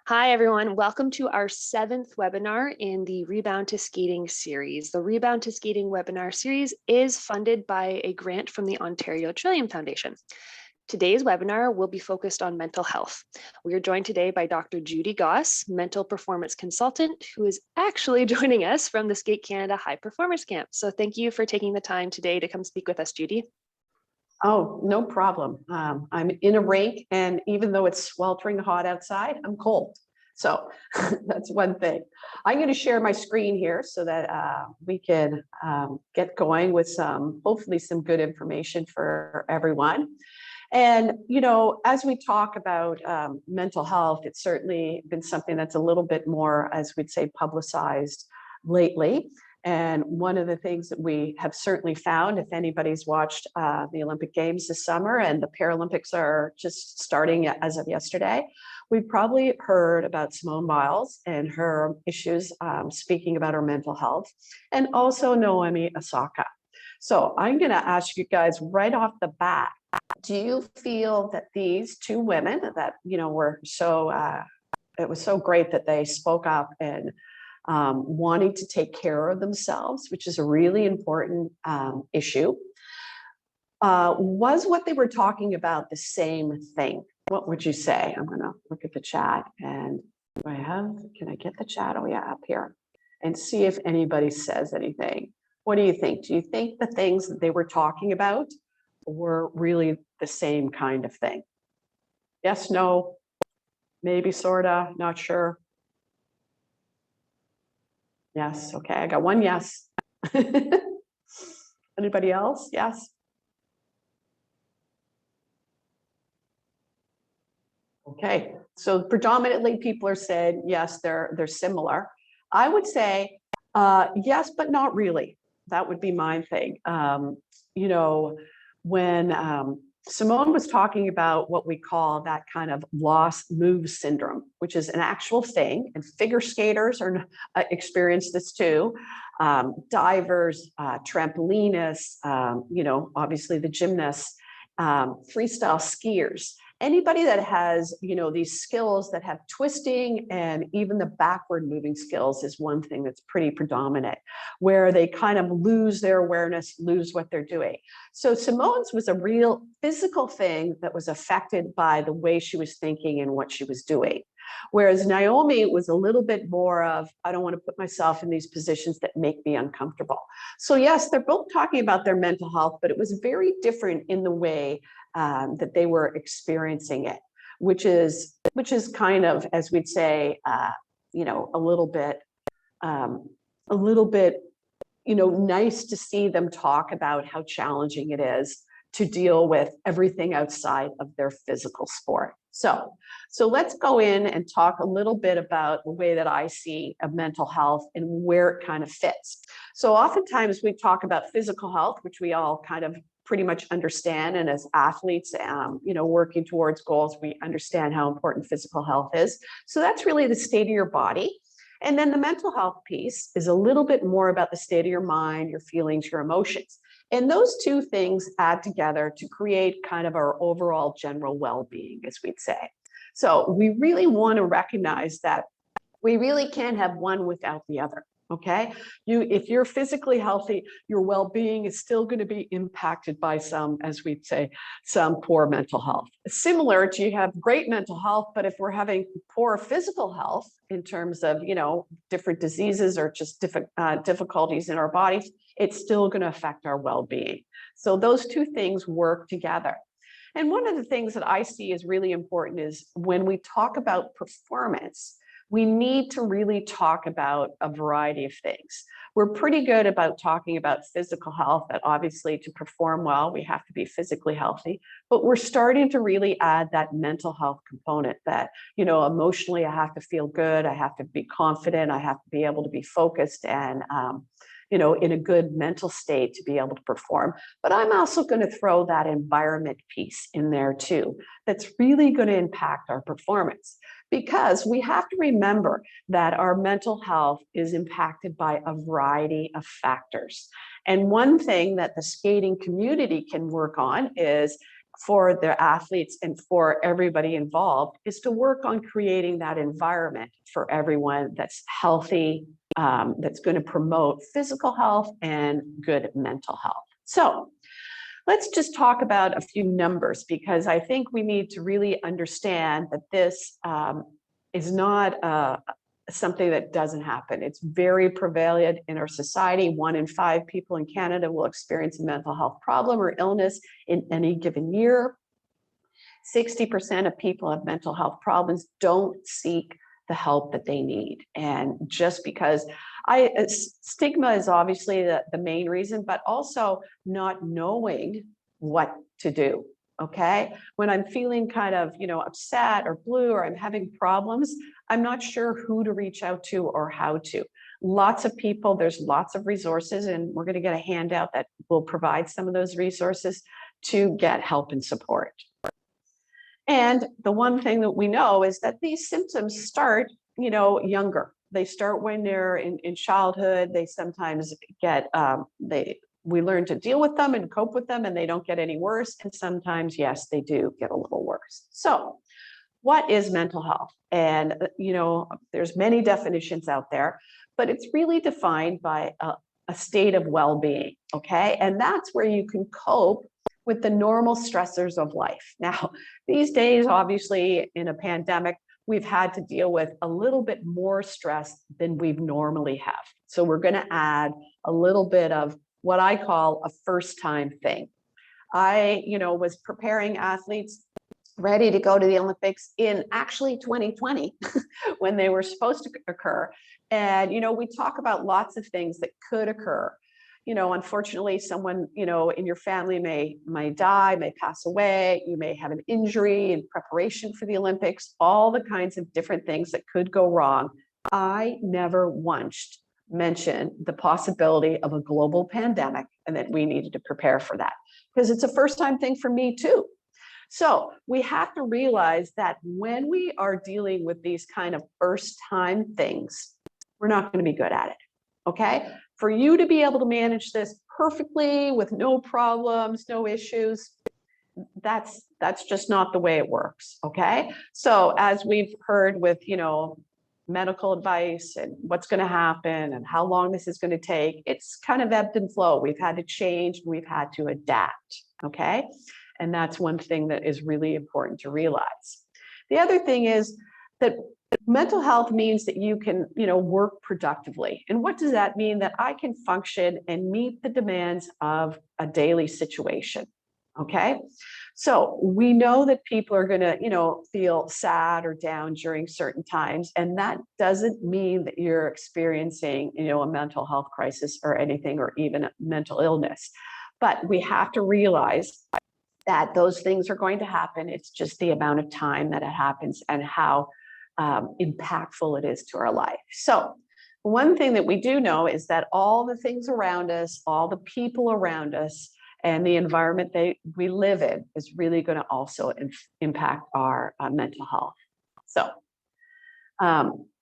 Hi, everyone. Welcome to our 7th webinar in the Rebound to Skating series. The Rebound to Skating webinar series is funded by a grant from the Ontario Trillium Foundation. Today's webinar will be focused on mental health. We are joined today by Dr. Judy Goss, mental performance consultant, who is actually joining us from the Skate Canada High Performers Camp. So thank you for taking the time today to come speak with us, Judy. Oh, no problem. I'm in a rink, and even though it's sweltering hot outside, I'm cold. So that's one thing. I'm going to share my screen here so that we can get going with hopefully some good information for everyone. And, as we talk about mental health, it's certainly been something that's a little bit more, as we'd say, publicized lately. And one of the things that we have certainly found, if anybody's watched the Olympic Games this summer, and the Paralympics are just starting as of yesterday, we've probably heard about Simone Biles and her issues, speaking about her mental health, and also Naomi Osaka. So I'm going to ask you guys right off the bat, do you feel that these two women that, were so, it was so great that they spoke up and wanting to take care of themselves, which is a really important issue, was what they were talking about the same thing? What would you say? I'm going to look at the chat, and can I get the chat? Oh yeah, up here, and see if anybody says anything. What do you think? Do you think the things that they were talking about were really the same kind of thing? Yes, no, maybe, sorta, not sure. Yes, okay, I got one yes. Anybody else? Yes. Okay, so predominantly people are saying yes, they're similar. I would say yes, but not really. That would be my thing. When Simone was talking about what we call that kind of lost move syndrome, which is an actual thing, and figure skaters experience this too. Divers, trampolinists, obviously the gymnasts, freestyle skiers. Anybody that has, these skills that have twisting and even the backward moving skills is one thing that's pretty predominant, where they kind of lose their awareness, lose what they're doing. So Simone's was a real physical thing that was affected by the way she was thinking and what she was doing. Whereas Naomi was a little bit more of, I don't want to put myself in these positions that make me uncomfortable. So yes, they're both talking about their mental health, but it was very different in the way that they were experiencing it, which is kind of, as we'd say, a little bit, nice to see them talk about how challenging it is to deal with everything outside of their physical sport. So let's go in and talk a little bit about the way that I see of mental health and where it kind of fits. So oftentimes we talk about physical health, which we all kind of pretty much understand. And as athletes, working towards goals, we understand how important physical health is. So that's really the state of your body. And then the mental health piece is a little bit more about the state of your mind, your feelings, your emotions. And those two things add together to create kind of our overall general well-being, as we'd say. So we really want to recognize that we really can't have one without the other. Okay, if you're physically healthy, your well-being is still going to be impacted by some, as we'd say, some poor mental health. Similar to, you have great mental health, but if we're having poor physical health in terms of, different diseases or just different difficulties in our bodies, it's still going to affect our well-being. So those two things work together. And one of the things that I see is really important is when we talk about performance, we need to really talk about a variety of things. We're pretty good about talking about physical health, that obviously to perform well, we have to be physically healthy, but we're starting to really add that mental health component that, emotionally, I have to feel good, I have to be confident, I have to be able to be focused and, in a good mental state to be able to perform. But I'm also going to throw that environment piece in there too. That's really going to impact our performance, because we have to remember that our mental health is impacted by a variety of factors. And one thing that the skating community can work on is for the athletes and for everybody involved is to work on creating that environment for everyone that's healthy, that's going to promote physical health and good mental health. So let's just talk about a few numbers, because I think we need to really understand that this is not something that doesn't happen. It's very prevalent in our society. 1 in 5 people in Canada will experience a mental health problem or illness in any given year. 60% of people have mental health problems don't seek the help that they need. And just because stigma is obviously the main reason, but also not knowing what to do. Okay. When I'm feeling kind of, upset or blue, or I'm having problems, I'm not sure who to reach out to or how to. Lots of people, there's lots of resources, and we're going to get a handout that will provide some of those resources to get help and support. And the one thing that we know is that these symptoms start, younger. They start when they're in childhood. They sometimes get, we learn to deal with them and cope with them, and they don't get any worse. And sometimes, yes, they do get a little worse. So what is mental health? And, there's many definitions out there, but it's really defined by a state of well-being, okay? And that's where you can cope with the normal stressors of life. Now, these days, obviously, in a pandemic, we've had to deal with a little bit more stress than we normally have. So we're going to add a little bit of what I call a first-time thing. I, was preparing athletes ready to go to the Olympics in actually 2020 when they were supposed to occur. And, we talk about lots of things that could occur. Unfortunately, someone, in your family may die, may pass away. You may have an injury in preparation for the Olympics, all the kinds of different things that could go wrong. I never once mentioned the possibility of a global pandemic and that we needed to prepare for that, because it's a first-time thing for me too. So we have to realize that when we are dealing with these kind of first-time things, we're not going to be good at it. Okay. For you to be able to manage this perfectly with no problems, no issues, that's just not the way it works. Okay. So as we've heard with, medical advice and what's going to happen and how long this is going to take, it's kind of ebbed and flow. We've had to change, we've had to adapt. Okay. And that's one thing that is really important to realize. The other thing is that mental health means that you can, work productively. And what does that mean? That I can function and meet the demands of a daily situation. Okay. So we know that people are going to, feel sad or down during certain times. And that doesn't mean that you're experiencing, a mental health crisis or anything, or even a mental illness. But we have to realize that those things are going to happen. It's just the amount of time that it happens and how impactful it is to our life. So one thing that we do know is that all the things around us, all the people around us, and the environment we live in is really going to also impact our mental health. So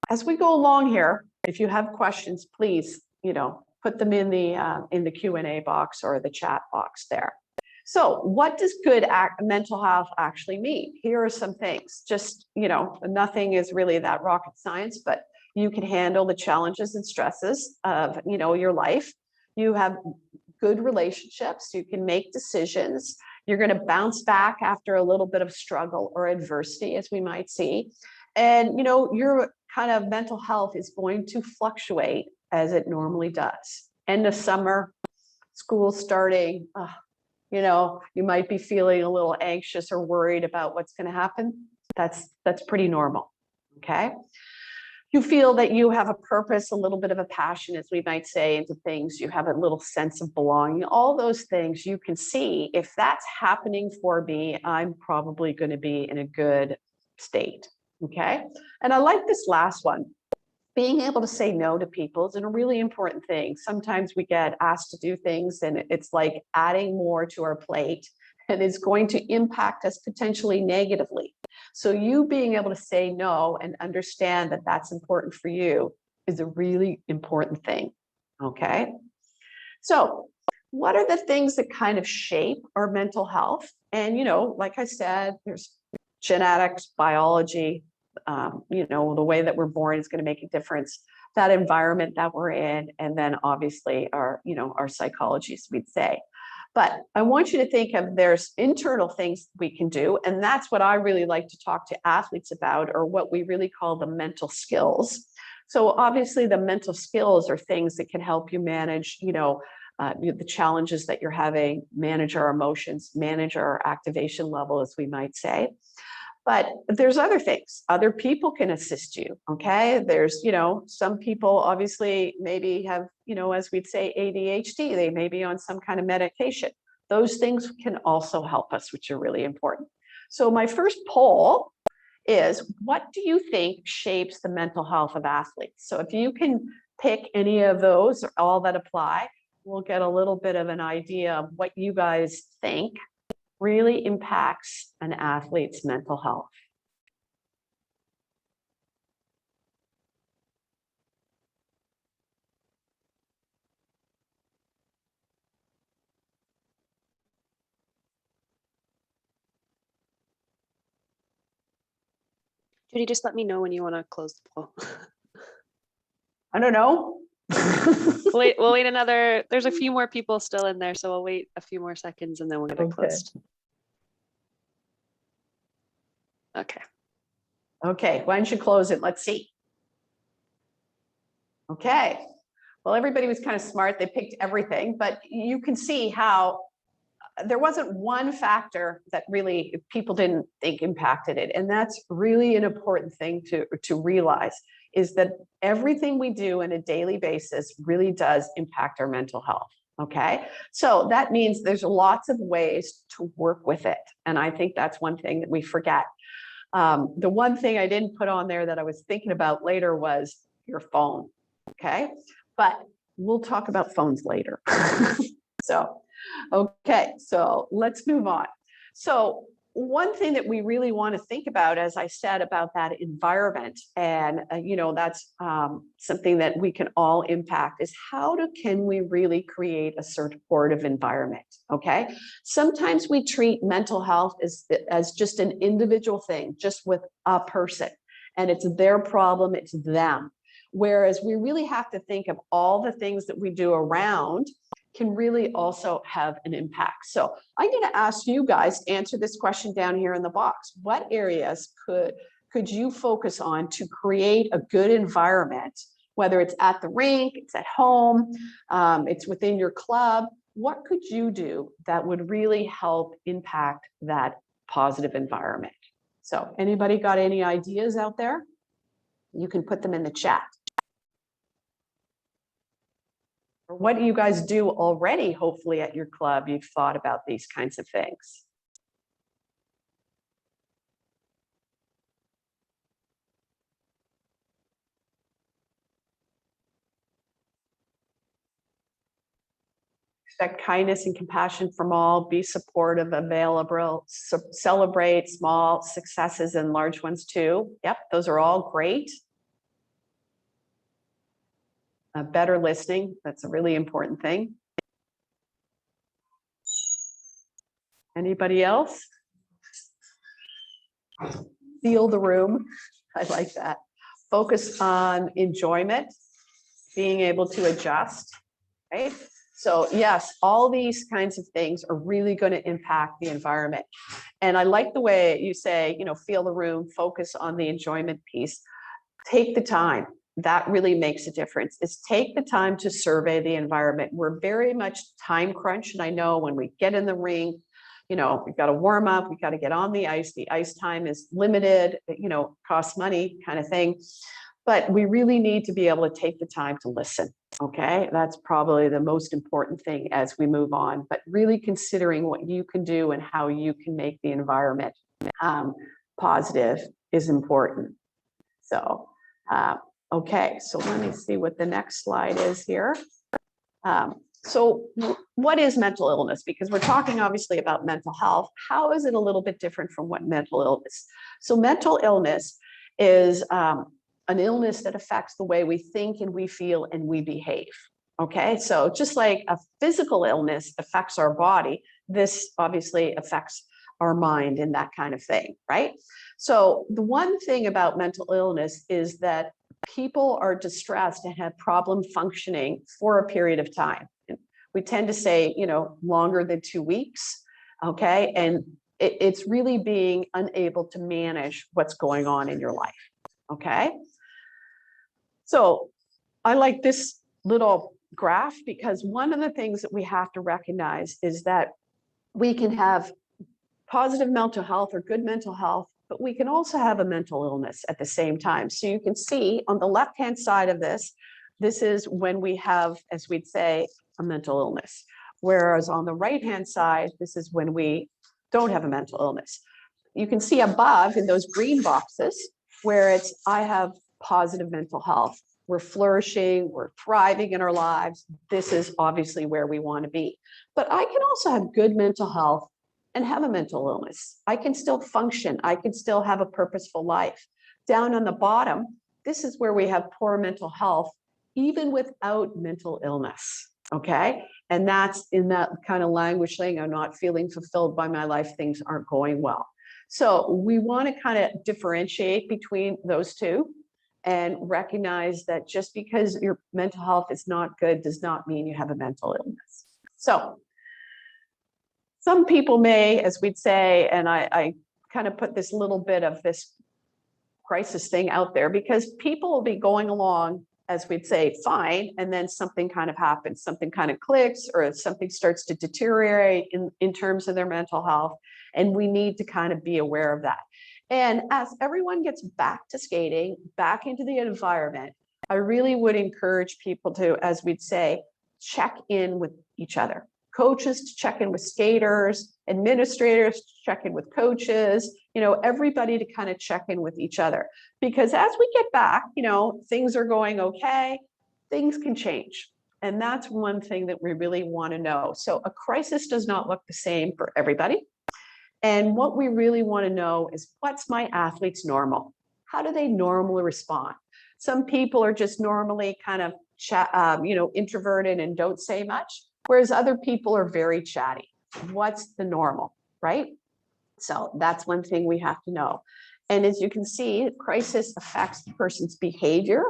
as we go along here, if you have questions, please, put them in the Q&A box or the chat box there. So what does good mental health actually mean? Here are some things. Just, nothing is really that rocket science, but you can handle the challenges and stresses of, your life. You have good relationships. You can make decisions. You're going to bounce back after a little bit of struggle or adversity, as we might see. And, your kind of mental health is going to fluctuate as it normally does. End of summer, school starting, you might be feeling a little anxious or worried about what's going to happen. That's pretty normal. Okay. You feel that you have a purpose, a little bit of a passion, as we might say, into things. You have a little sense of belonging. All those things you can see, if that's happening for me, I'm probably going to be in a good state. Okay. And I like this last one. Being able to say no to people is a really important thing. Sometimes we get asked to do things and it's like adding more to our plate, and it's going to impact us potentially negatively. So you being able to say no and understand that that's important for you is a really important thing. Okay. So what are the things that kind of shape our mental health? And, like I said, there's genetics, biology, the way that we're born is going to make a difference, that environment that we're in, and then obviously our psychologies, we'd say. But I want you to think of there's internal things we can do. And that's what I really like to talk to athletes about, or what we really call the mental skills. So obviously the mental skills are things that can help you manage, the challenges that you're having, manage our emotions, manage our activation level, as we might say. But there's other things. Other people can assist you, okay? There's, some people obviously maybe have, as we'd say, ADHD. They may be on some kind of medication. Those things can also help us, which are really important. So my first poll is, what do you think shapes the mental health of athletes? So if you can pick any of those or all that apply, we'll get a little bit of an idea of what you guys think really impacts an athlete's mental health. Judy, just let me know when you want to close the poll. I don't know. We'll wait another, there's a few more people still in there, so we'll wait a few more seconds and then we'll get it closed. Okay. Okay, why don't you close it? Let's see. Okay, well, everybody was kind of smart. They picked everything, but you can see how there wasn't one factor that really people didn't think impacted it. And that's really an important thing to realize, is that everything we do on a daily basis really does impact our mental health. Okay, so that means there's lots of ways to work with it. And I think that's one thing that we forget. The one thing I didn't put on there that I was thinking about later was your phone. Okay, but we'll talk about phones later. Okay, so let's move on. So one thing that we really want to think about, as I said, about that environment, and that's something that we can all impact, is can we really create a supportive environment? Okay, sometimes we treat mental health as just an individual thing, just with a person, and it's their problem, it's them. Whereas we really have to think of all the things that we do around can really also have an impact. So I'm going to ask you guys to answer this question down here in the box. What areas could you focus on to create a good environment, whether it's at the rink, it's at home, it's within your club? What could you do that would really help impact that positive environment? So anybody got any ideas out there? You can put them in the chat. What do you guys do already, hopefully at your club? You've thought about these kinds of things. Expect kindness and compassion from all, be supportive, available, celebrate small successes and large ones too. Yep, those are all great. Better listening, that's a really important thing. Anybody else? Feel the room. I like that. Focus on enjoyment, being able to adjust, right? So yes, all these kinds of things are really going to impact the environment. And I like the way you say, feel the room, focus on the enjoyment piece. Take the time. That really makes a difference, is take the time to survey the environment. We're very much time crunch. And I know when we get in the ring, we've got to warm up, we've got to get on the ice. The ice time is limited, costs money kind of thing. But we really need to be able to take the time to listen. Okay, that's probably the most important thing as we move on. But really considering what you can do and how you can make the environment positive is important. So, okay, so let me see what the next slide is here. So what is mental illness? Because we're talking obviously about mental health. How is it a little bit different from what mental illness? So mental illness is an illness that affects the way we think and we feel and we behave. Okay, so just like a physical illness affects our body, this obviously affects our mind and that kind of thing, right? So the one thing about mental illness is that people are distressed and have problem functioning for a period of time. We tend to say, longer than 2 weeks, okay? And it's really being unable to manage what's going on in your life, okay? So I like this little graph because one of the things that we have to recognize is that we can have positive mental health or good mental health, but we can also have a mental illness at the same time. So you can see on the left-hand side of this is when we have, as we'd say, a mental illness. Whereas on the right-hand side, this is when we don't have a mental illness. You can see above in those green boxes where it's, I have positive mental health. We're flourishing, we're thriving in our lives. This is obviously where we want to be. But I can also have good mental health and have a mental illness. I can still function. I can still have a purposeful life. Down on the bottom, this is where we have poor mental health, even without mental illness, okay? And that's in that kind of language saying, I'm not feeling fulfilled by my life, things aren't going well. So we want to kind of differentiate between those two and recognize that just because your mental health is not good does not mean you have a mental illness. So some people may, as we'd say, and I kind of put this little bit of this crisis thing out there because people will be going along, as we'd say, fine, and then something kind of happens, something kind of clicks, or something starts to deteriorate in terms of their mental health, and we need to kind of be aware of that. And as everyone gets back to skating, back into the environment, I really would encourage people to, as we'd say, check in with each other. Coaches to check in with skaters, administrators to check in with coaches, everybody to kind of check in with each other. Because as we get back, things are going okay, things can change. And that's one thing that we really want to know. So a crisis does not look the same for everybody. And what we really want to know is what's my athlete's normal? How do they normally respond? Some people are just normally kind of introverted and don't say much, whereas other people are very chatty. What's the normal, right? So that's one thing we have to know. And as you can see, crisis affects the person's behavior.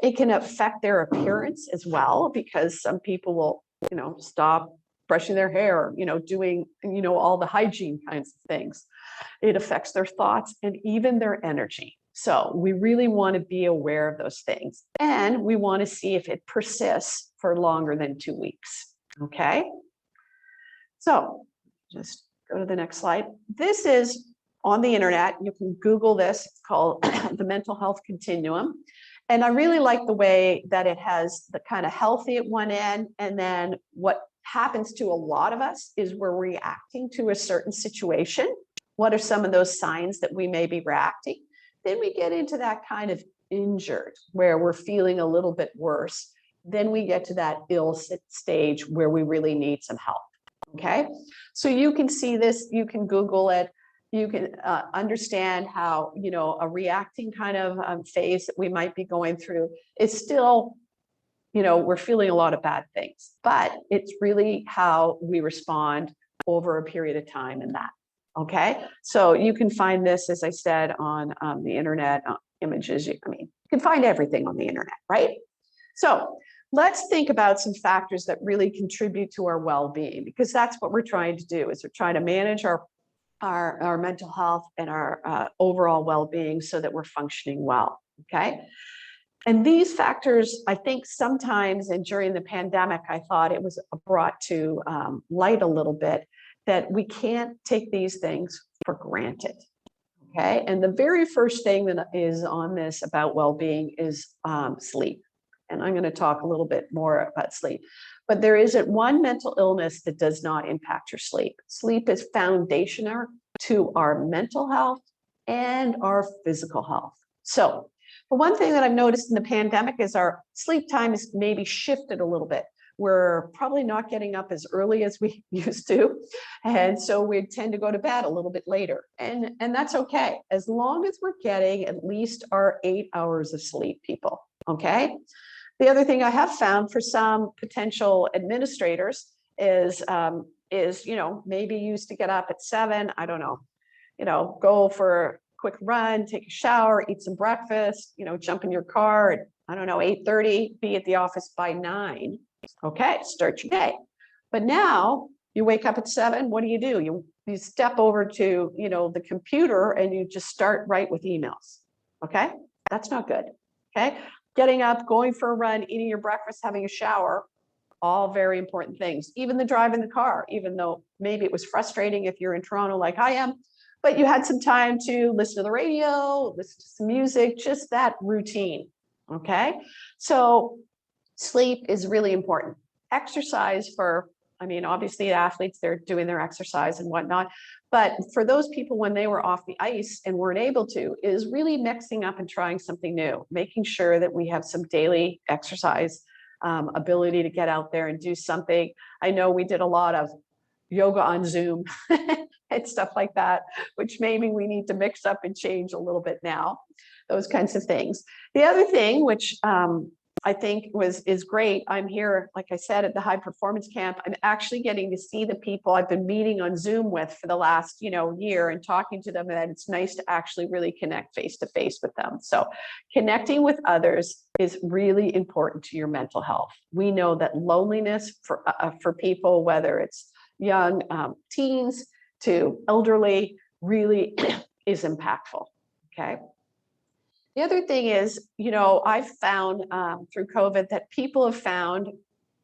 It can affect their appearance as well, because some people will, stop brushing their hair, doing, all the hygiene kinds of things. It affects their thoughts and even their energy. So we really want to be aware of those things. And we want to see if it persists for longer than 2 weeks. Okay. So just go to the next slide. This is on the internet. You can Google this. It's called the mental health continuum. And I really like the way that it has the kind of healthy at one end, and then what happens to a lot of us is we're reacting to a certain situation. What are some of those signs that we may be reacting? Then we get into that kind of injured, where we're feeling a little bit worse. Then we get to that ill stage where we really need some help. Okay, so you can see this, you can Google it, you can understand how, a reacting kind of phase that we might be going through is still, we're feeling a lot of bad things, but it's really how we respond over a period of time in that. Okay, so you can find this, as I said, on the internet, images. You can find everything on the internet, right? So let's think about some factors that really contribute to our well-being, because that's what we're trying to do, is we're trying to manage our mental health and our overall well-being so that we're functioning well, okay? And these factors, I think sometimes, and during the pandemic, I thought it was brought to light a little bit, that we can't take these things for granted, okay? And the very first thing that is on this about well-being is sleep. And I'm going to talk a little bit more about sleep. But there isn't one mental illness that does not impact your sleep. Sleep is foundational to our mental health and our physical health. So the one thing that I've noticed in the pandemic is our sleep time is maybe shifted a little bit. We're probably not getting up as early as we used to. And so we tend to go to bed a little bit later. And that's okay, as long as we're getting at least our 8 hours of sleep, people, okay? The other thing I have found for some potential administrators is is, maybe you used to get up at 7, I don't know, go for a quick run, take a shower, eat some breakfast, jump in your car at, I don't know, 8:30, be at the office by 9. Okay, start your day. But now you wake up at 7, what do? You step over to, the computer and you just start right with emails. Okay, that's not good. Okay, getting up, going for a run, eating your breakfast, having a shower, all very important things. Even the drive in the car, even though maybe it was frustrating if you're in Toronto like I am, but you had some time to listen to the radio, listen to some music, just that routine. Okay, so sleep is really important. Exercise obviously athletes, they're doing their exercise and whatnot, but for those people when they were off the ice and weren't able to, is really mixing up and trying something new, making sure that we have some daily exercise ability to get out there and do something. I know we did a lot of yoga on Zoom and stuff like that, which maybe we need to mix up and change a little bit now, those kinds of things. The other thing, which I think is great. I'm here, like I said, at the high performance camp. I'm actually getting to see the people I've been meeting on Zoom with for the last, year and talking to them. And it's nice to actually really connect face to face with them. So connecting with others is really important to your mental health. We know that loneliness for people, whether it's young teens to elderly, really is impactful. Okay. The other thing is, I've found through COVID that people have found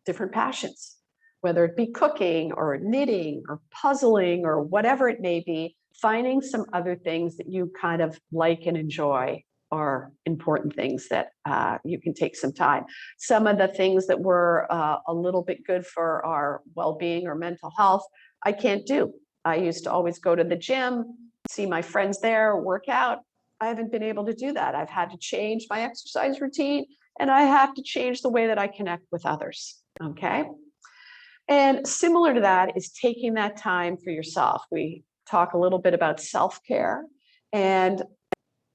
different passions, whether it be cooking or knitting or puzzling or whatever it may be. Finding some other things that you kind of like and enjoy are important things that you can take some time. Some of the things that were a little bit good for our well-being or mental health, I can't do. I used to always go to the gym, see my friends there, work out. I haven't been able to do that. I've had to change my exercise routine and I have to change the way that I connect with others. Okay. And similar to that is taking that time for yourself. We talk a little bit about self-care and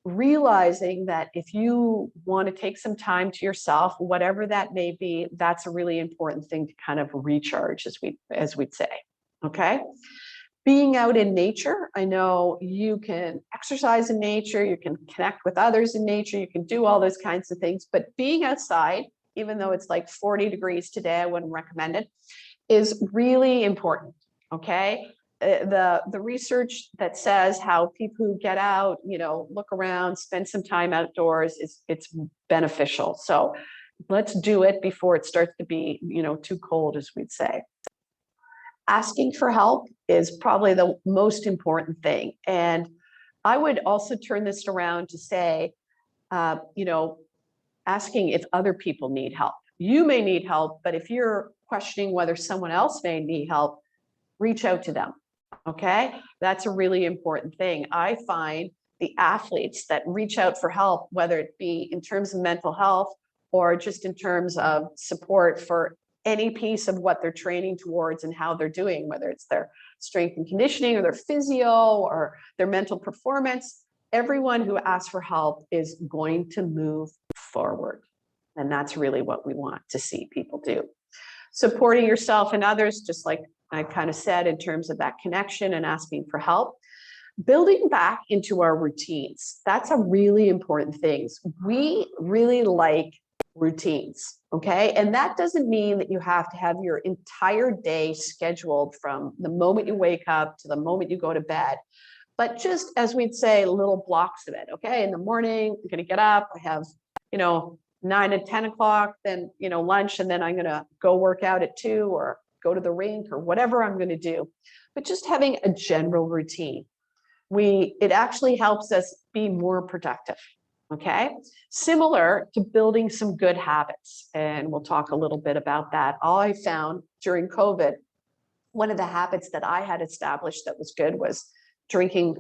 realizing that if you want to take some time to yourself, whatever that may be, that's a really important thing to kind of recharge, as we'd say. Okay. Being out in nature, I know you can exercise in nature, you can connect with others in nature, you can do all those kinds of things, but being outside, even though it's like 40 degrees today, I wouldn't recommend it, is really important, okay? The research that says how people who get out, look around, spend some time outdoors, it's beneficial. So let's do it before it starts to be, too cold, as we'd say. Asking for help is probably the most important thing. And I would also turn this around to say, asking if other people need help. You may need help, but if you're questioning whether someone else may need help, reach out to them. Okay, that's a really important thing. I find the athletes that reach out for help, whether it be in terms of mental health or just in terms of support for any piece of what they're training towards and how they're doing, whether it's their strength and conditioning or their physio or their mental performance, everyone who asks for help is going to move forward. And that's really what we want to see people do. Supporting yourself and others, just like I kind of said, in terms of that connection and asking for help. Building back into our routines, that's a really important thing. We really like routines, okay? And that doesn't mean that you have to have your entire day scheduled from the moment you wake up to the moment you go to bed, but just, as we'd say, little blocks of it, okay? In the morning, I'm gonna get up, I have, 9 and 10 o'clock, then, lunch, and then I'm gonna go work out at 2 or go to the rink or whatever I'm gonna do. But just having a general routine. It actually helps us be more productive. Okay, similar to building some good habits. And we'll talk a little bit about that. I found during COVID, one of the habits that I had established that was good was drinking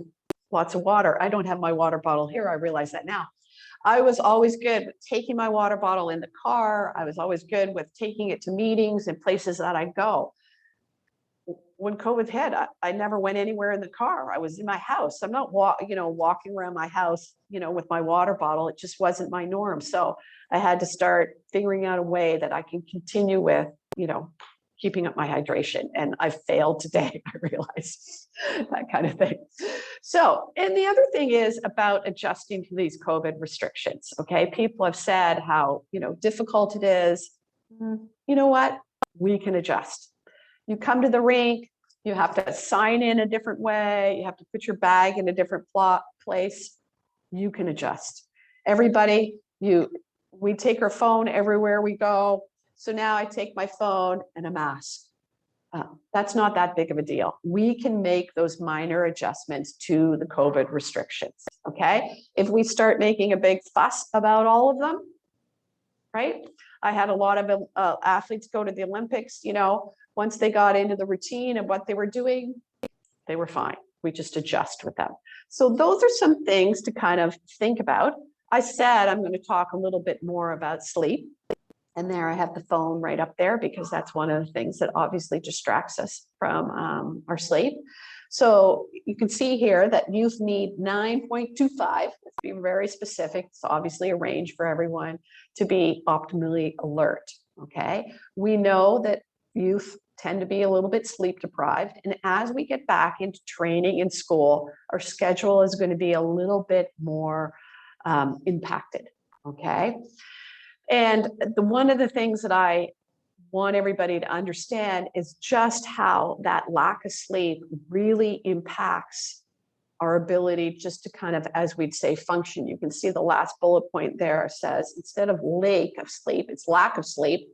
lots of water. I don't have my water bottle here. I realize that now. I was always good with taking my water bottle in the car. I was always good with taking it to meetings and places that I go. When COVID hit, I never went anywhere in the car. I was in my house. I'm not walking around my house, with my water bottle. It just wasn't my norm. So I had to start figuring out a way that I can continue with, keeping up my hydration. And I failed today, I realize, that kind of thing. So, and the other thing is about adjusting to these COVID restrictions. Okay. People have said how, difficult it is. You know what? We can adjust. You come to the rink, you have to sign in a different way. You have to put your bag in a different place. You can adjust. Everybody, we take our phone everywhere we go. So now I take my phone and a mask. That's not that big of a deal. We can make those minor adjustments to the COVID restrictions, okay? If we start making a big fuss about all of them, right? I had a lot of athletes go to the Olympics, once they got into the routine of what they were doing, they were fine. We just adjust with them. So those are some things to kind of think about. I said I'm going to talk a little bit more about sleep. And there I have the phone right up there because that's one of the things that obviously distracts us from our sleep. So you can see here that youth need 9.25, let's be very specific. It's obviously a range for everyone to be optimally alert, okay? We know that youth tend to be a little bit sleep deprived. And as we get back into training in school, our schedule is going to be a little bit more impacted, okay? And one of the things that I want everybody to understand is just how that lack of sleep really impacts our ability just to kind of, as we'd say, function. You can see the last bullet point there says, instead of lack of sleep, it's lack of sleep,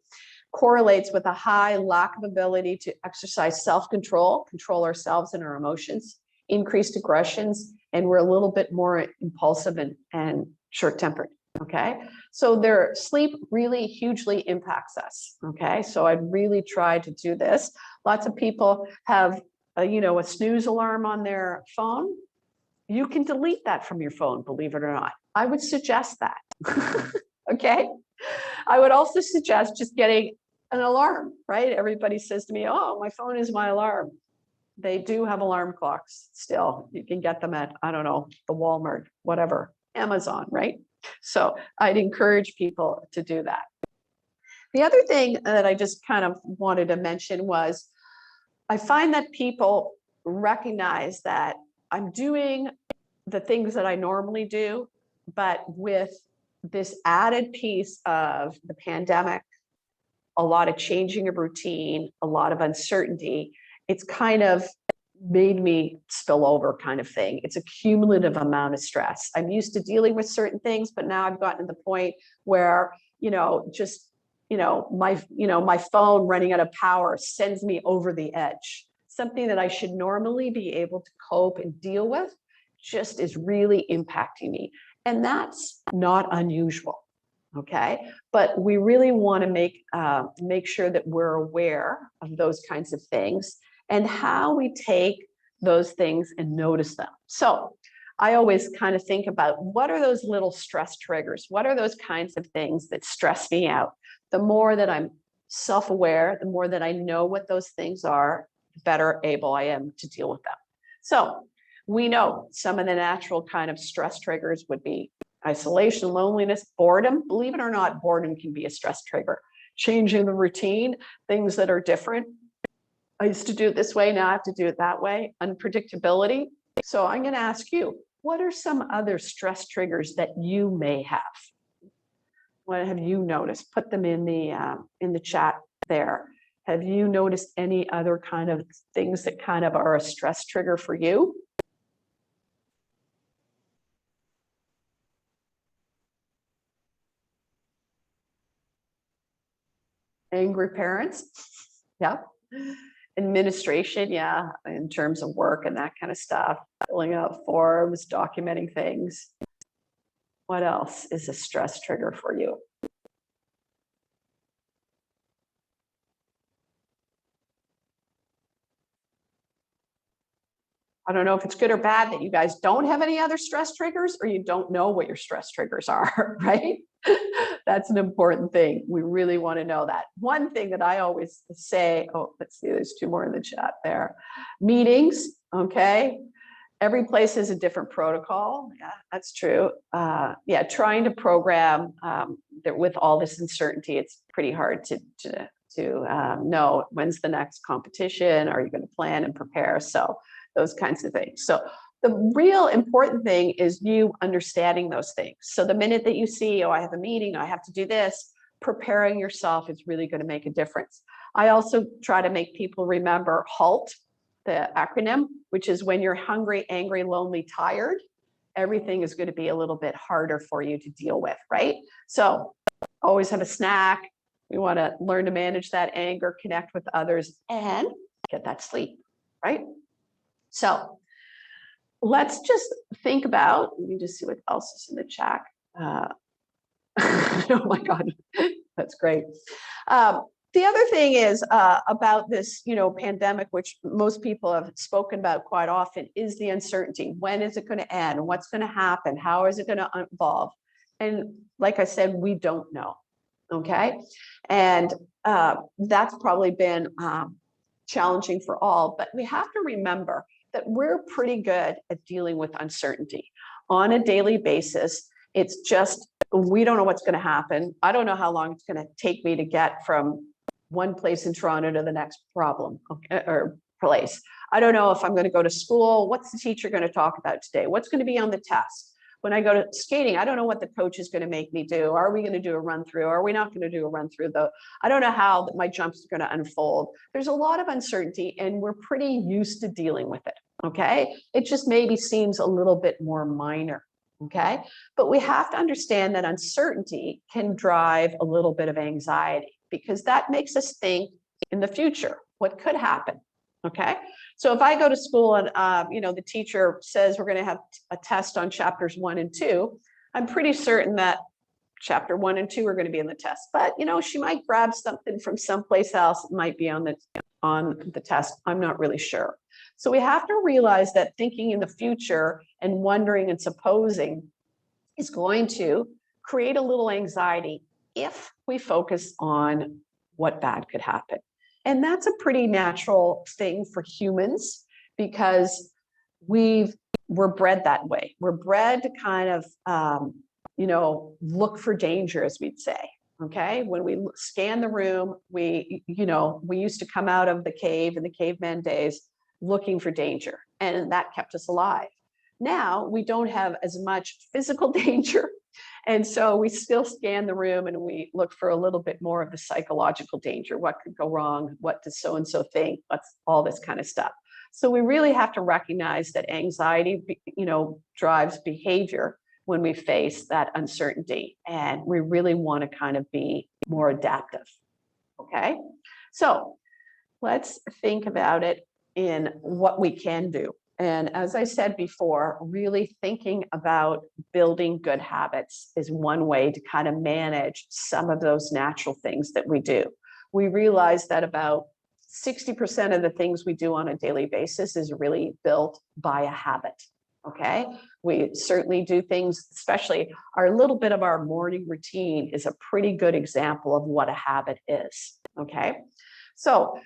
correlates with a high lack of ability to exercise self-control, control ourselves and our emotions, increased aggressions, and we're a little bit more impulsive and short-tempered. Okay, so their sleep really hugely impacts us. Okay, so I'd really try to do this. Lots of people have, a snooze alarm on their phone. You can delete that from your phone, believe it or not. I would suggest that. Okay, I would also suggest just getting an alarm, right? Everybody says to me, oh, my phone is my alarm. They do have alarm clocks still. You can get them at, I don't know, the Walmart, whatever, Amazon, right? So I'd encourage people to do that. The other thing that I just kind of wanted to mention was I find that people recognize that I'm doing the things that I normally do, but with this added piece of the pandemic, a lot of changing of routine, a lot of uncertainty, it's kind of made me spill over kind of thing. It's a cumulative amount of stress. I'm used to dealing with certain things, but now I've gotten to the point where, my phone running out of power sends me over the edge. Something that I should normally be able to cope and deal with just is really impacting me. And that's not unusual. Okay. But we really want to make sure that we're aware of those kinds of things and how we take those things and notice them. So I always kind of think about what are those little stress triggers? What are those kinds of things that stress me out? The more that I'm self-aware, the more that I know what those things are, the better able I am to deal with them. So we know some of the natural kind of stress triggers would be isolation, loneliness, boredom. Believe it or not, boredom can be a stress trigger. Changing the routine, things that are different. I used to do it this way, now I have to do it that way. Unpredictability. So I'm going to ask you, what are some other stress triggers that you may have? What have you noticed? Put them in the chat there. Have you noticed any other kind of things that kind of are a stress trigger for you? Angry parents? Yeah. Administration, yeah, in terms of work and that kind of stuff, filling out forms, documenting things. What else is a stress trigger for you? I don't know if it's good or bad that you guys don't have any other stress triggers or you don't know what your stress triggers are, right? That's an important thing. We really want to know that. One thing that I always say, oh, let's see, there's two more in the chat there. Meetings, okay? Every place has a different protocol. Yeah, that's true. Yeah, trying to program with all this uncertainty, it's pretty hard to to know when's the next competition, are you going to plan and prepare? So those kinds of things. So the real important thing is you understanding those things. So the minute that you see, oh, I have a meeting, I have to do this, preparing yourself is really going to make a difference. I also try to make people remember HALT, the acronym, which is when you're hungry, angry, lonely, tired, everything is going to be a little bit harder for you to deal with, right? So always have a snack. We want to learn to manage that anger, connect with others, and get that sleep, right? So let's just think about, let me just see what else is in the chat. Oh my God, that's great. The other thing is about this, pandemic, which most people have spoken about quite often, is the uncertainty. When is it going to end? What's going to happen? How is it going to evolve? And like I said, we don't know. Okay. And that's probably been challenging for all, but we have to remember that we're pretty good at dealing with uncertainty on a daily basis. It's just, we don't know what's going to happen. I don't know how long it's going to take me to get from one place in Toronto to the next problem, or place. I don't know if I'm going to go to school. What's the teacher going to talk about today? What's going to be on the test? When I go to skating, I don't know what the coach is going to make me do. Are we going to do a run through? Are we not going to do a run through though? I don't know how my jumps are going to unfold. There's a lot of uncertainty and we're pretty used to dealing with it. Okay. It just maybe seems a little bit more minor. Okay. But we have to understand that uncertainty can drive a little bit of anxiety, because that makes us think in the future, what could happen. Okay. So if I go to school and, the teacher says we're going to have a test on chapters 1 and 2, I'm pretty certain that chapter 1 and 2 are going to be in the test, but, she might grab something from someplace else. It might be on the test. I'm not really sure. So we have to realize that thinking in the future and wondering and supposing is going to create a little anxiety if we focus on what bad could happen. And that's a pretty natural thing for humans, because we're bred that way. We're bred to kind of, look for danger, as we'd say. Okay. When we scan the room, we used to come out of the cave in the caveman days looking for danger, and that kept us alive. Now we don't have as much physical danger. And so we still scan the room and we look for a little bit more of the psychological danger. What could go wrong? What does so-and-so think? What's all this kind of stuff? So we really have to recognize that anxiety, drives behavior when we face that uncertainty. And we really want to kind of be more adaptive. Okay. So let's think about it in what we can do. And as I said before, really thinking about building good habits is one way to kind of manage some of those natural things that we do. We realize that about 60% of the things we do on a daily basis is really built by a habit. Okay. We certainly do things, especially our little bit of our morning routine is a pretty good example of what a habit is. Okay. So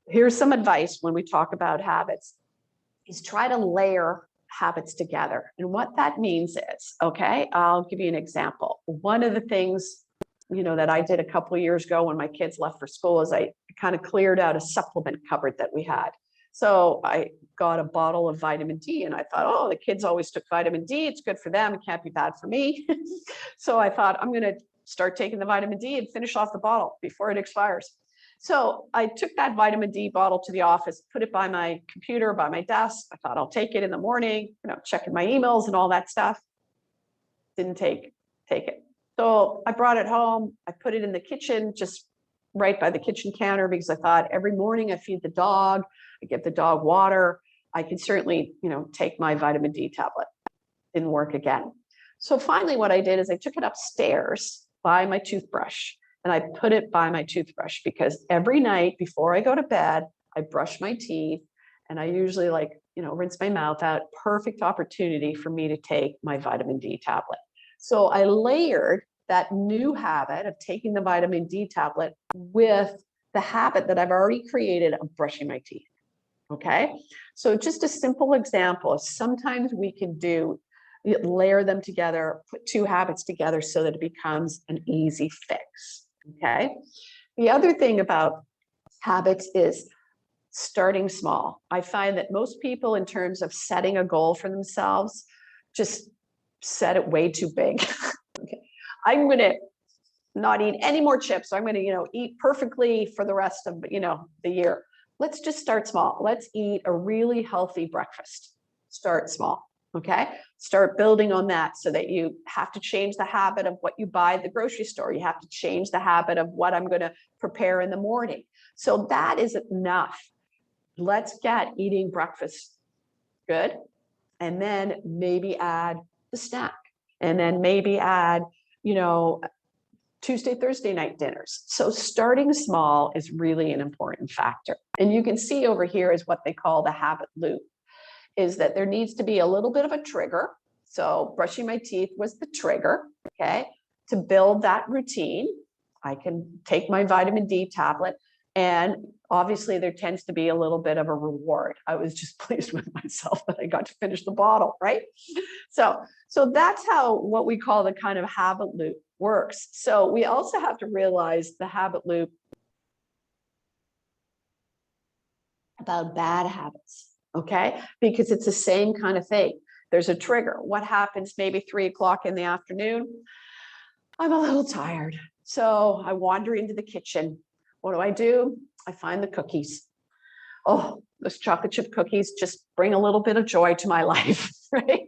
here's some advice when we talk about habits, is try to layer habits together. And what that means is, okay, I'll give you an example. One of the things, that I did a couple of years ago when my kids left for school is I kind of cleared out a supplement cupboard that we had. So I got a bottle of vitamin D and I thought, oh, the kids always took vitamin D. It's good for them. It can't be bad for me. So I thought I'm going to start taking the vitamin D and finish off the bottle before it expires. So I took that vitamin D bottle to the office, put it by my computer, by my desk. I thought I'll take it in the morning, checking my emails and all that stuff. Didn't take it. So I brought it home. I put it in the kitchen, just right by the kitchen counter, because I thought every morning I feed the dog, I give the dog water. I can certainly, take my vitamin D tablet. Didn't work again. So finally what I did is I took it upstairs by my toothbrush. And I put it by my toothbrush, because every night before I go to bed, I brush my teeth and I usually rinse my mouth out. Perfect opportunity for me to take my vitamin D tablet. So I layered that new habit of taking the vitamin D tablet with the habit that I've already created of brushing my teeth. Okay. So just a simple example. Sometimes we can layer them together, put two habits together so that it becomes an easy fix. Okay. The other thing about habits is starting small. I find that most people, in terms of setting a goal for themselves, just set it way too big. Okay. I'm going to not eat any more chips. I'm going to, eat perfectly for the rest of, the year. Let's just start small. Let's eat a really healthy breakfast. Start small. Okay. Start building on that, so that you have to change the habit of what you buy at the grocery store. You have to change the habit of what I'm going to prepare in the morning. So that is enough. Let's get eating breakfast good. And then maybe add the snack. And then maybe add, Tuesday, Thursday night dinners. So starting small is really an important factor. And you can see over here is what they call the habit loop, is that there needs to be a little bit of a trigger. So brushing my teeth was the trigger, okay? To build that routine, I can take my vitamin D tablet, and obviously there tends to be a little bit of a reward. I was just pleased with myself that I got to finish the bottle, right? So that's how what we call the kind of habit loop works. So we also have to realize the habit loop about bad habits, okay? Because it's the same kind of thing. There's a trigger. What happens maybe 3 o'clock in the afternoon? I'm a little tired. So I wander into the kitchen. What do? I find the cookies. Oh, those chocolate chip cookies just bring a little bit of joy to my life, right?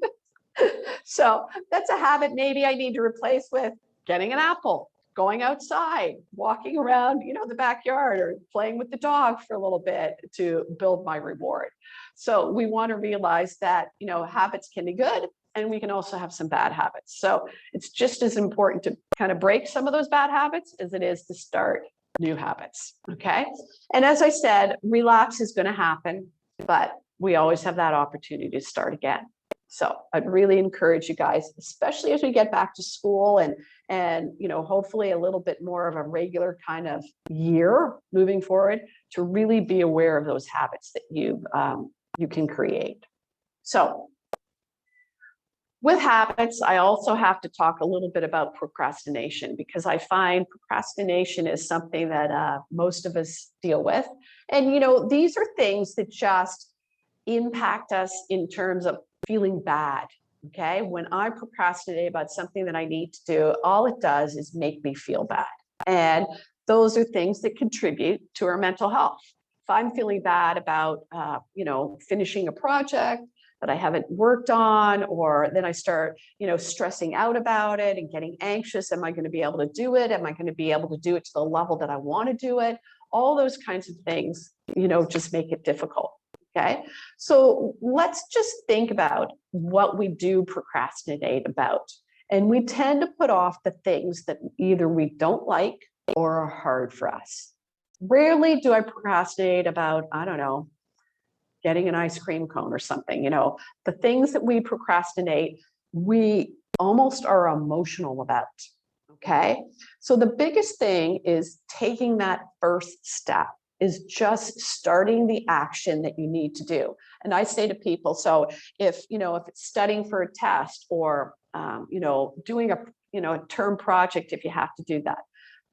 So that's a habit maybe I need to replace with getting an apple, going outside, walking around, the backyard, or playing with the dog for a little bit to build my reward. So we want to realize that, habits can be good, and we can also have some bad habits. So it's just as important to kind of break some of those bad habits as it is to start new habits. Okay. And as I said, relapse is going to happen, but we always have that opportunity to start again. So I'd really encourage you guys, especially as we get back to school and hopefully a little bit more of a regular kind of year moving forward, to really be aware of those habits that you can create. So with habits, I also have to talk a little bit about procrastination, because I find procrastination is something that most of us deal with. And, these are things that just impact us in terms of feeling bad. Okay. When I procrastinate about something that I need to do, all it does is make me feel bad. And those are things that contribute to our mental health. If I'm feeling bad about, finishing a project that I haven't worked on, or then I start, stressing out about it and getting anxious. Am I going to be able to do it? Am I going to be able to do it to the level that I want to do it? All those kinds of things, just make it difficult. Okay. So let's just think about what we do procrastinate about. And we tend to put off the things that either we don't like or are hard for us. Rarely do I procrastinate about, I don't know, getting an ice cream cone or something. The things that we procrastinate, we almost are emotional about. Okay. So the biggest thing is taking that first step, is just starting the action that you need to do. And I say to people, so if it's studying for a test, or, doing a term project, if you have to do that,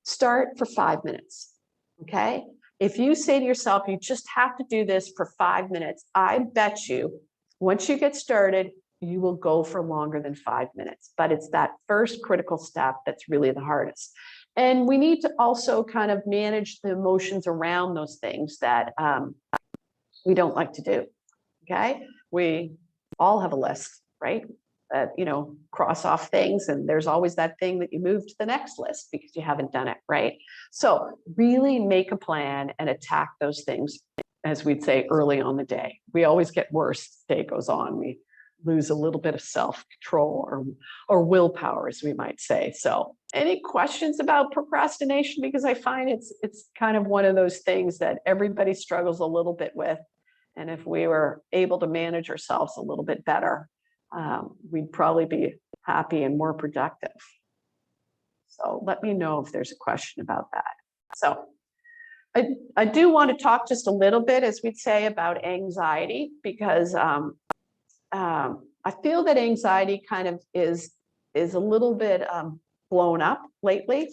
start for 5 minutes. Okay. If you say to yourself, you just have to do this for 5 minutes, I bet you, once you get started, you will go for longer than 5 minutes. But it's that first critical step that's really the hardest. And we need to also kind of manage the emotions around those things that we don't like to do. Okay. We all have a list, right? That, cross off things, and there's always that thing that you move to the next list because you haven't done it, right? So really make a plan and attack those things, as we'd say, early on the day. We always get worse as the day goes on. We lose a little bit of self-control or willpower, as we might say. So any questions about procrastination? Because I find it's kind of one of those things that everybody struggles a little bit with. And if we were able to manage ourselves a little bit better, we'd probably be happy and more productive. So let me know if there's a question about that. So I do want to talk just a little bit, as we'd say, about anxiety, because I feel that anxiety kind of is a little bit blown up lately.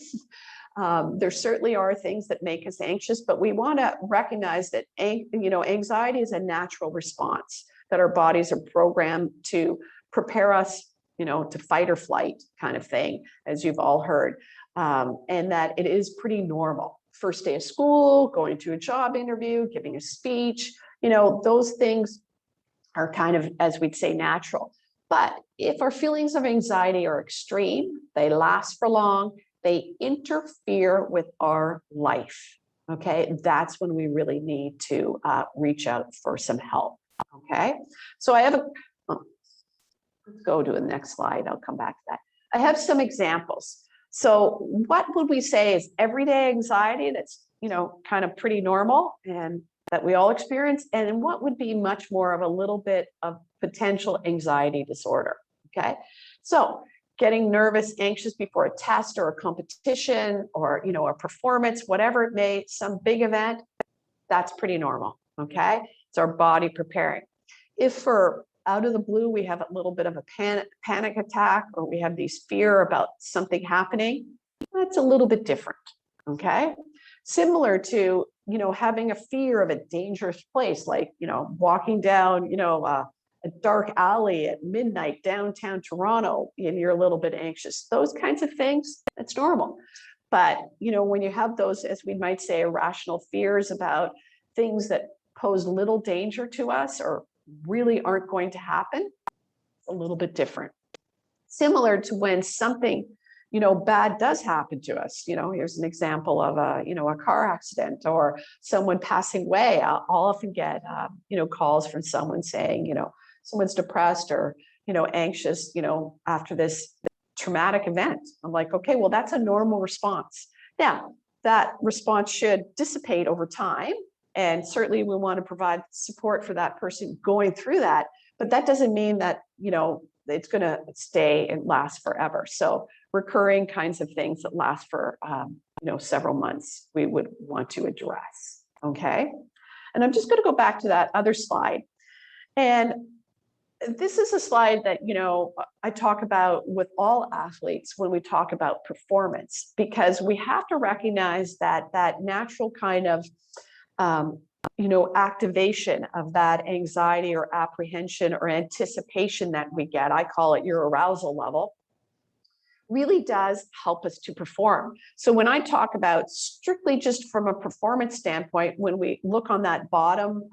There certainly are things that make us anxious, but we want to recognize that anxiety is a natural response, that our bodies are programmed to prepare us, to fight or flight kind of thing, as you've all heard, and that it is pretty normal. First day of school, going to a job interview, giving a speech, those things are kind of, as we'd say, natural. But if our feelings of anxiety are extreme, they last for long, they interfere with our life, okay? That's when we really need to reach out for some help, okay? So let's go to the next slide. I'll come back to that. I have some examples. So what would we say is everyday anxiety that's, kind of pretty normal and that we all experience? And what would be much more of a little bit of potential anxiety disorder, okay? So getting nervous, anxious before a test or a competition or, a performance, whatever it may, some big event, that's pretty normal, okay? It's our body preparing. If for out of the blue, we have a little bit of a panic attack, or we have these fear about something happening, that's a little bit different, okay? Similar to, having a fear of a dangerous place, like, walking down, a dark alley at midnight downtown Toronto, and you're a little bit anxious. Those kinds of things, that's normal. But, when you have those, as we might say, irrational fears about things that pose little danger to us or really aren't going to happen, it's a little bit different. Similar to when something, bad does happen to us. Here's an example of a car accident or someone passing away. I'll often get, calls from someone saying, someone's depressed or, anxious, after this traumatic event. I'm like, okay, well, that's a normal response. Now, that response should dissipate over time. And certainly we want to provide support for that person going through that. But that doesn't mean that, it's going to stay and last forever. So recurring kinds of things that last for, several months, we would want to address. Okay. And I'm just going to go back to that other slide. And this is a slide that, I talk about with all athletes when we talk about performance, because we have to recognize that natural kind of, activation of that anxiety or apprehension or anticipation that we get, I call it your arousal level, really does help us to perform. So when I talk about strictly just from a performance standpoint, when we look on that bottom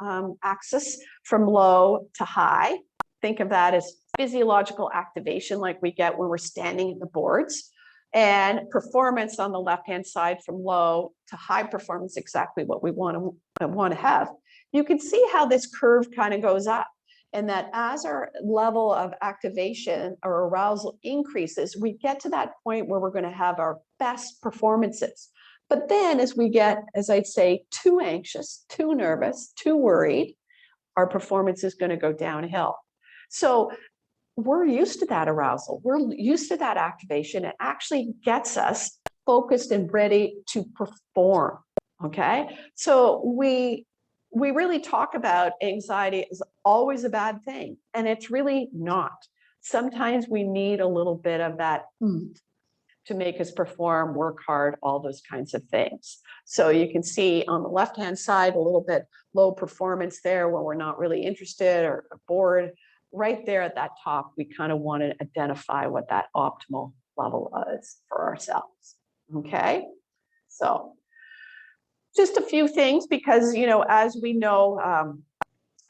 axis from low to high, think of that as physiological activation like we get when we're standing at the boards, and performance on the left-hand side from low to high performance, exactly what we want to have. You can see how this curve kind of goes up, and that as our level of activation or arousal increases, we get to that point where we're going to have our best performances. But then as we get, as I'd say, too anxious, too nervous, too worried, our performance is going to go downhill. So we're used to that arousal. We're used to that activation. It actually gets us focused and ready to perform, okay? So we really talk about anxiety as always a bad thing, and it's really not. Sometimes we need a little bit of that to make us perform, work hard, all those kinds of things. So you can see on the left-hand side, a little bit low performance there when we're not really interested or bored. Right there at that top, we kind of want to identify what that optimal level is for ourselves, okay? So just a few things, because, as we know,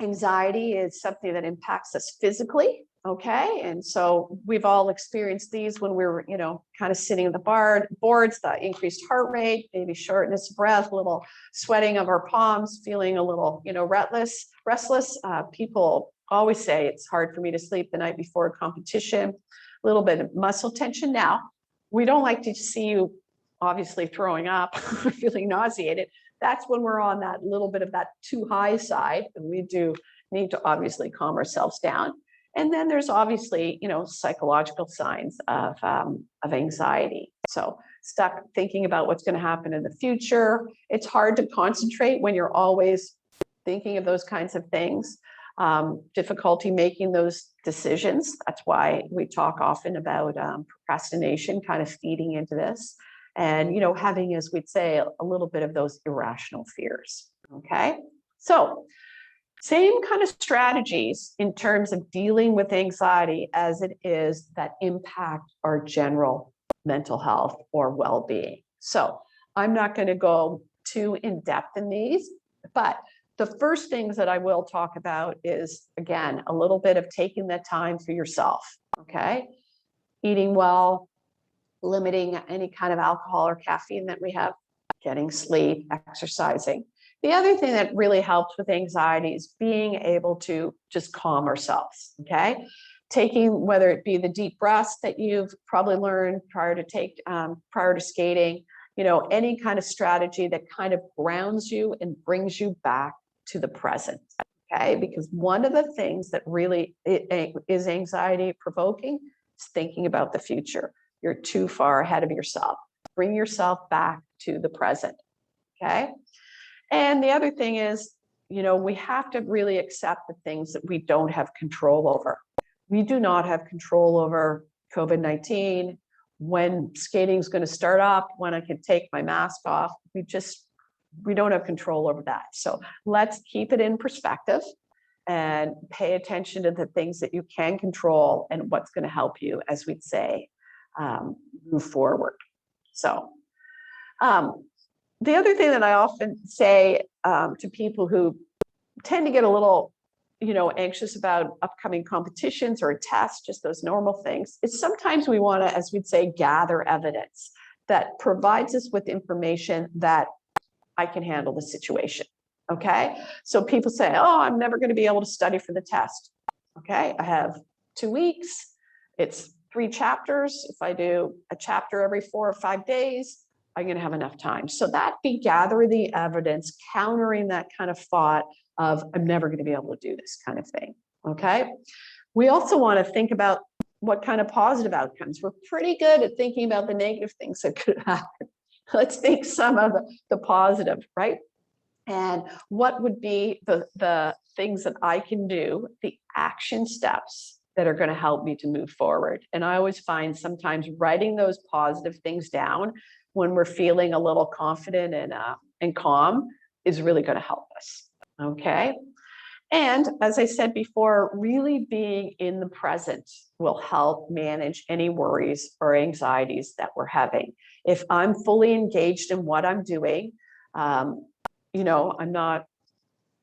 anxiety is something that impacts us physically, okay? And so we've all experienced these when we were, kind of sitting at the boards, the increased heart rate, maybe shortness of breath, a little sweating of our palms, feeling a little, restless. People always say it's hard for me to sleep the night before a competition, a little bit of muscle tension. Now, we don't like to see you obviously throwing up, feeling nauseated. That's when we're on that little bit of that too high side, and we do need to obviously calm ourselves down. And then there's obviously, psychological signs of anxiety. So stuck thinking about what's going to happen in the future. It's hard to concentrate when you're always thinking of those kinds of things. Difficulty making those decisions. That's why we talk often about procrastination kind of feeding into this. and, having, as we'd say, a little bit of those irrational fears. Okay. So same kind of strategies in terms of dealing with anxiety as it is that impact our general mental health or well-being. So I'm not going to go too in depth in these, but the first things that I will talk about is, again, a little bit of taking that time for yourself. Okay. Eating well, limiting any kind of alcohol or caffeine that we have, getting sleep, exercising. The other thing that really helps with anxiety is being able to just calm ourselves, okay? Taking, whether it be the deep breaths that you've probably learned prior to skating, any kind of strategy that kind of grounds you and brings you back to the present, okay? Because one of the things that really is anxiety provoking is thinking about the future. You're too far ahead of yourself. Bring yourself back to the present, okay? And the other thing is, we have to really accept the things that we don't have control over. We do not have control over COVID-19, when skating is going to start up, when I can take my mask off. We don't have control over that. So let's keep it in perspective and pay attention to the things that you can control and what's going to help you, as we'd say, move forward. So, the other thing that I often say to people who tend to get a little, anxious about upcoming competitions or tests, just those normal things, is sometimes we want to, as we'd say, gather evidence that provides us with information that I can handle the situation. Okay. So people say, oh, I'm never going to be able to study for the test. Okay. I have 2 weeks. It's 3 chapters. If I do a chapter every 4 or 5 days, I'm going to have enough time. So that be gathering the evidence, countering that kind of thought of, I'm never going to be able to do this kind of thing. Okay. We also want to think about what kind of positive outcomes. We're pretty good at thinking about the negative things that could happen. Let's think some of the positive, right? And what would be the things that I can do, the action steps that are going to help me to move forward. And I always find sometimes writing those positive things down when we're feeling a little confident and calm is really going to help us. Okay. And as I said before, really being in the present will help manage any worries or anxieties that we're having. If I'm fully engaged in what I'm doing, I'm not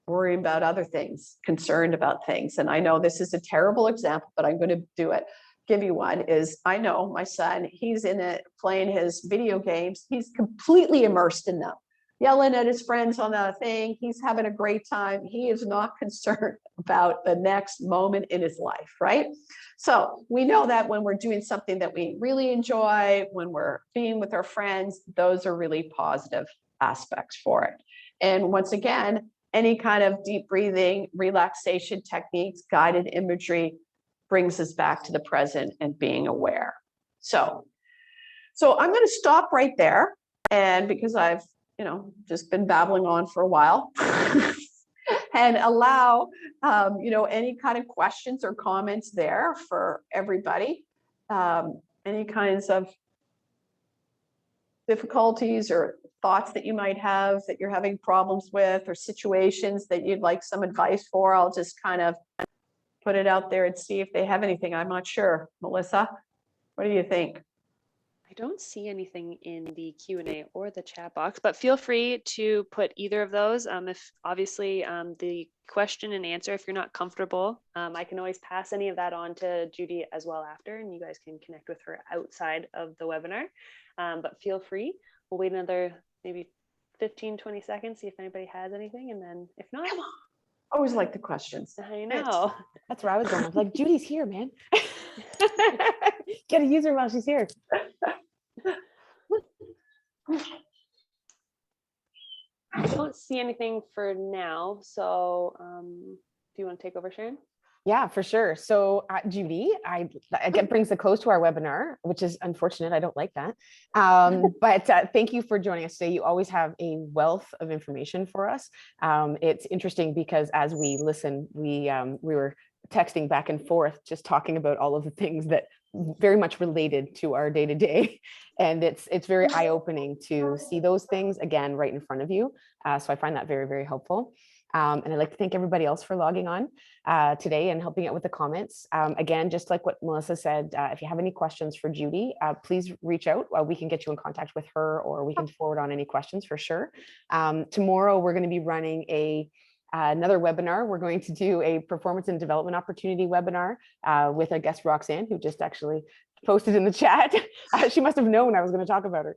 worrying about other things, concerned about things. And I know this is a terrible example, but I'm going to do it. Give you one is, I know my son, he's in it playing his video games. He's completely immersed in them, yelling at his friends on the thing. He's having a great time. He is not concerned about the next moment in his life, right? So we know that when we're doing something that we really enjoy, when we're being with our friends, those are really positive aspects for it. And once again, any kind of deep breathing, relaxation techniques, guided imagery brings us back to the present and being aware. So I'm going to stop right there. And because I've, just been babbling on for a while and allow, any kind of questions or comments there for everybody, any kinds of difficulties or thoughts that you might have that you're having problems with, or situations that you'd like some advice for. I'll just kind of put it out there and see if they have anything. I'm not sure. Melissa, what do you think? I don't see anything in the Q&A or the chat box, but feel free to put either of those. If obviously the question and answer, if you're not comfortable, I can always pass any of that on to Judy as well after, and you guys can connect with her outside of the webinar. But feel free. We'll wait another maybe 15, 20 seconds, see if anybody has anything. And then if not, Come on. I always like the questions. I know. That's where I was going. I was like, Judy's here, man. Get a user while she's here. I don't see anything for now. So do you want to take over, Sharon? Yeah, for sure. So Judy, it brings a close to our webinar, which is unfortunate. I don't like that. But thank you for joining us today. You always have a wealth of information for us. It's interesting because as we listen, we were texting back and forth, just talking about all of the things that very much related to our day to day. And it's very eye-opening to see those things again right in front of you. So I find that very, very helpful. And I'd like to thank everybody else for logging on today and helping out with the comments. Again, just like what Melissa said, if you have any questions for Judy, please reach out. We can get you in contact with her, or we can forward on any questions for sure. Tomorrow, we're going to be running another webinar. We're going to do a performance and development opportunity webinar with our guest Roxanne, who just actually posted in the chat. She must have known I was going to talk about her.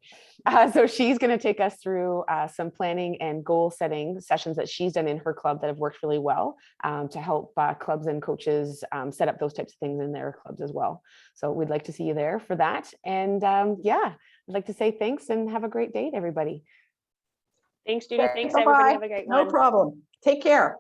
So she's going to take us through some planning and goal setting sessions that she's done in her club that have worked really well to help clubs and coaches set up those types of things in their clubs as well. So we'd like to see you there for that. And yeah, I'd like to say thanks and have a great day, everybody. Thanks, Judy. Thanks, Bye-bye. everybody. Have a great one. No problem. Take care.